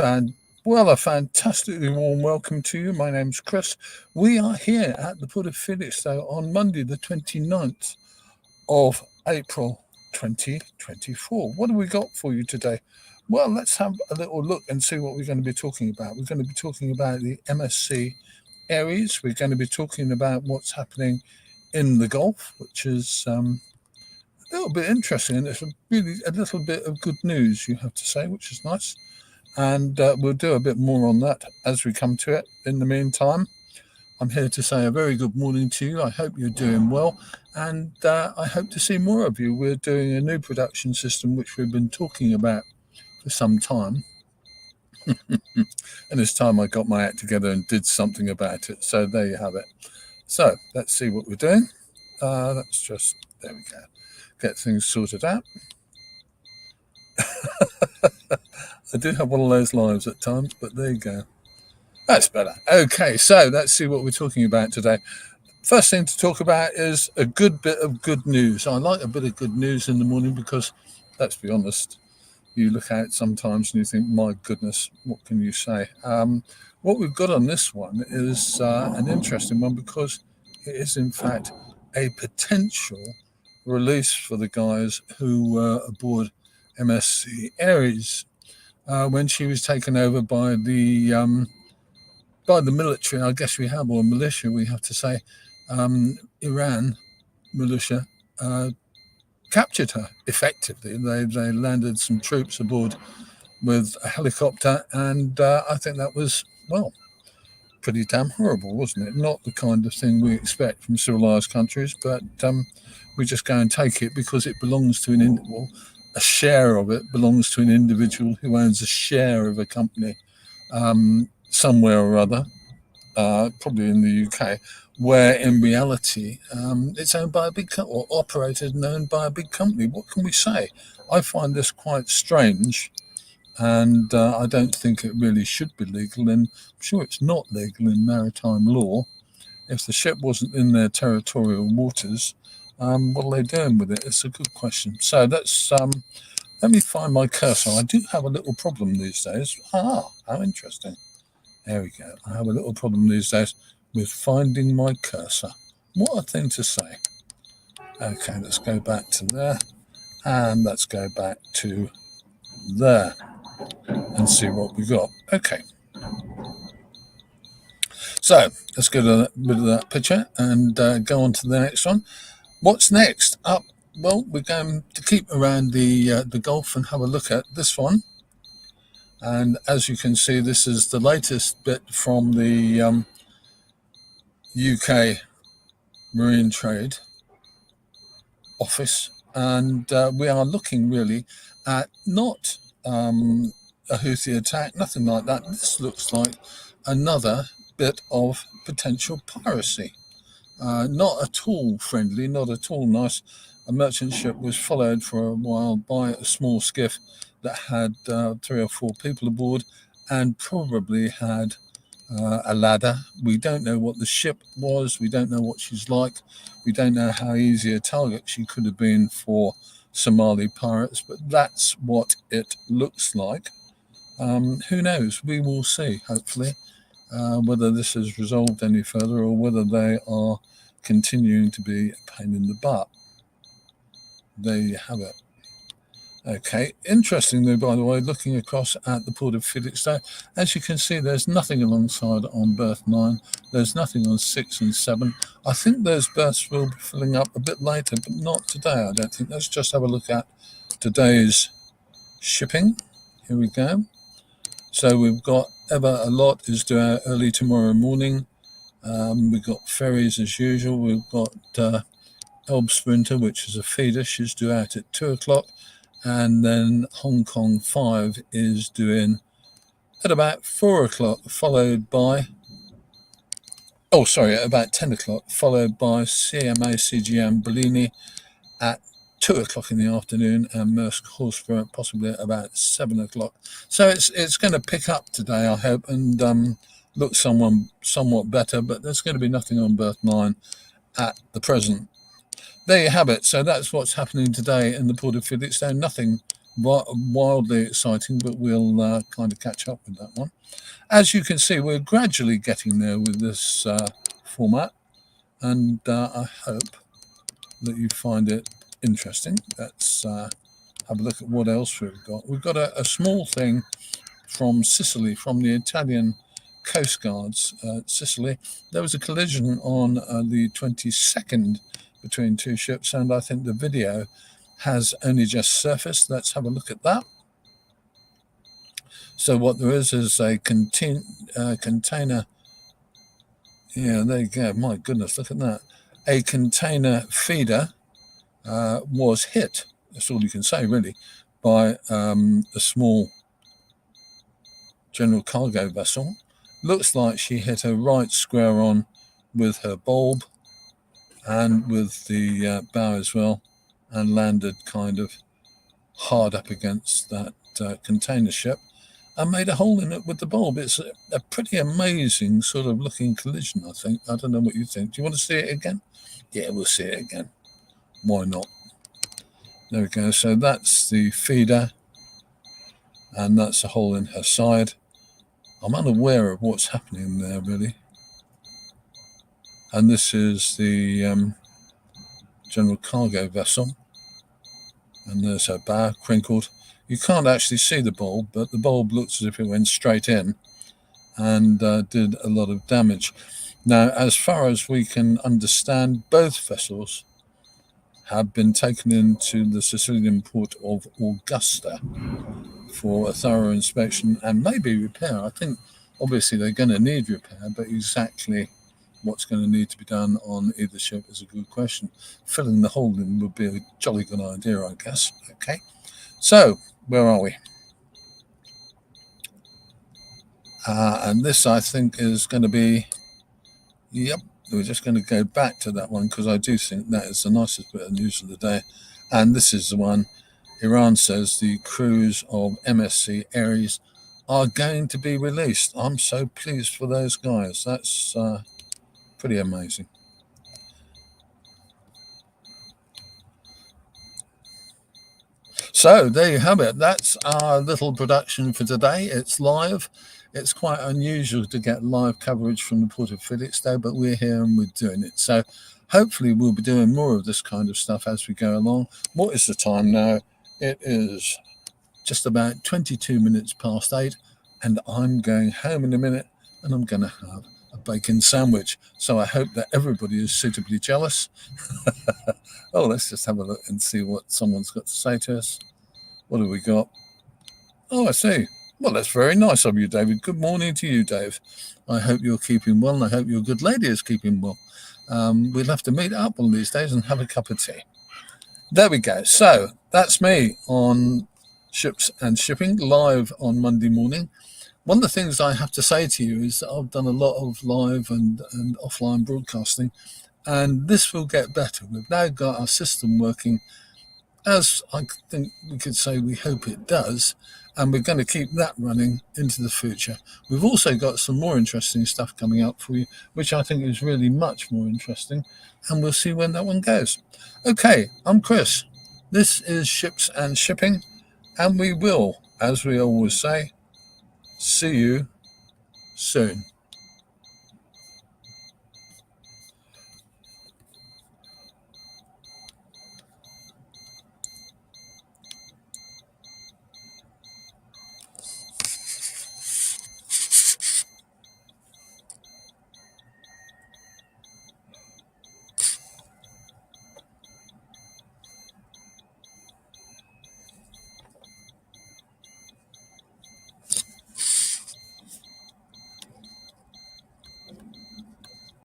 A fantastically warm welcome to you. My name's Chris. We are here at the Port of Felixstowe on Monday, the 29th of April 2024. What have we got for you today? Well, let's have a little look and see what we're going to be talking about. We're going to be talking about the MSC Aries. We're going to be talking about what's happening in the Gulf, which is a little bit interesting, and it's really a little bit of good news, you have to say, which is nice. And we'll do a bit more on that as we come to it. In the meantime, I'm here to say a very good morning to you. I hope you're doing well, and I hope to see more of you. We're doing a new production system which we've been talking about for some time. And it's time I got my act together and did something about it. So there you have it. So let's see what we're doing. There we go. Get things sorted out. I do have one of those lives at times, but there you go. That's better. Okay, so let's see what we're talking about today. First thing to talk about is a good bit of good news. I like a bit of good news in the morning because, let's be honest, you look out sometimes and you think, my goodness, what can you say? What we've got on this one is an interesting one because it is, in fact, a potential release for the guys who were aboard MSC Aries when she was taken over by the military. I guess we have, or militia, we have to say. Iran militia captured her effectively. They landed some troops aboard with a helicopter, and I think that was, well, pretty damn horrible, wasn't it? Not the kind of thing we expect from civilized countries, but we just go and take it because it belongs to a share of it belongs to an individual who owns a share of a company somewhere or other, probably in the UK, where in reality it's owned by a big company, or operated and owned by a big company. What can we say? I find this quite strange, and I don't think it really should be legal, and I'm sure it's not legal in maritime law. If the ship wasn't in their territorial waters, what are they doing with it? It's a good question. So let me find my cursor. I do have a little problem these days. How interesting. There we go. I have a little problem these days with finding my cursor. What a thing to say. Okay, let's go back to there, and let's go back to there and see what we got. Okay. So let's go to rid of that picture and go on to the next one. What's next up? Well, we're going to keep around the Gulf and have a look at this one. And as you can see, this is the latest bit from the UK Marine Trade Office. And we are looking really at not a Houthi attack, nothing like that. This looks like another bit of potential piracy. Not at all friendly, not at all nice. A merchant ship was followed for a while by a small skiff that had 3 or 4 people aboard and probably had a ladder. We don't know what the ship was. We don't know what she's like. We don't know how easy a target she could have been for Somali pirates, but that's what it looks like. Who knows? We will see, hopefully, whether this is resolved any further or whether they are continuing to be a pain in the butt. There you have it. Okay, interestingly, by the way, looking across at the Port of Felixstowe, as you can see, there's nothing alongside on berth 9. There's nothing on 6 and 7. I think those berths will be filling up a bit later, but not today, I don't think. Let's just have a look at today's shipping. Here we go. So we've got Ever a Lot is due out early tomorrow morning. We've got ferries as usual. We've got Elb Sprinter, which is a feeder. She's due out at 2 o'clock. And then Hong Kong 5 is due in at about 4 o'clock, followed by, at about 10 o'clock, followed by CMA CGM Bellini at 2 o'clock in the afternoon, and Maersk Horsefer possibly at about 7 o'clock. So it's going to pick up today, I hope, and look somewhat better, but there's going to be nothing on berth 9 at the present. There you have it. So that's what's happening today in the Port of Felixstowe. Nothing wildly exciting, but we'll kind of catch up with that one. As you can see, we're gradually getting there with this format, and I hope that you find it interesting. Let's have a look at what else we've got. We've got a small thing from Sicily, from the Italian Coast Guards. Sicily, there was a collision on the 22nd between two ships, and I think the video has only just surfaced. Let's have a look at that. So what there is a container. Yeah, there you go. My goodness, look at that. A container feeder was hit, that's all you can say really, by a small general cargo vessel. Looks like she hit her right square on with her bulb and with the bow as well, and landed kind of hard up against that container ship and made a hole in it with the bulb. It's a pretty amazing sort of looking collision, I think. I don't know what you think. Do you want to see it again? Yeah, we'll see it again. Why not? There we go. So that's the feeder, and that's a hole in her side. I'm unaware of what's happening there, really. And this is the general cargo vessel. And there's her bow, crinkled. You can't actually see the bulb, but the bulb looks as if it went straight in and did a lot of damage. Now, as far as we can understand, both vessels have been taken into the Sicilian port of Augusta for a thorough inspection and maybe repair. I think obviously they're going to need repair, but exactly what's going to need to be done on either ship is a good question. Filling the hole in would be a jolly good idea, I guess. Okay, so where are we? And this, I think, is going to be, yep, we're just going to go back to that one because I do think that is the nicest bit of news of the day. And this is the one. Iran says the crews of MSC Aries are going to be released. I'm so pleased for those guys. That's pretty amazing. So there you have it. That's our little production for today. It's live. It's quite unusual to get live coverage from the port of Felixstowe, but we're here and we're doing it. So hopefully we'll be doing more of this kind of stuff as we go along. What is the time now? It is just about 22 minutes past 8, and I'm going home in a minute, and I'm going to have a bacon sandwich. So I hope that everybody is suitably jealous. Oh, let's just have a look and see what someone's got to say to us. What have we got? Oh, I see. Well, that's very nice of you, David. Good morning to you, Dave. I hope you're keeping well, and I hope your good lady is keeping well. We'll have to meet up one of these days and have a cup of tea. There we go. So that's me on Ships and Shipping, live on Monday morning. One of the things I have to say to you is that I've done a lot of live and offline broadcasting, and this will get better. We've now got our system working as I think we could say we hope it does, and we're going to keep that running into the future. We've also got some more interesting stuff coming up for you, which I think is really much more interesting, and we'll see when that one goes. Okay, I'm Chris. This is Ships and Shipping, and we will, as we always say, see you soon.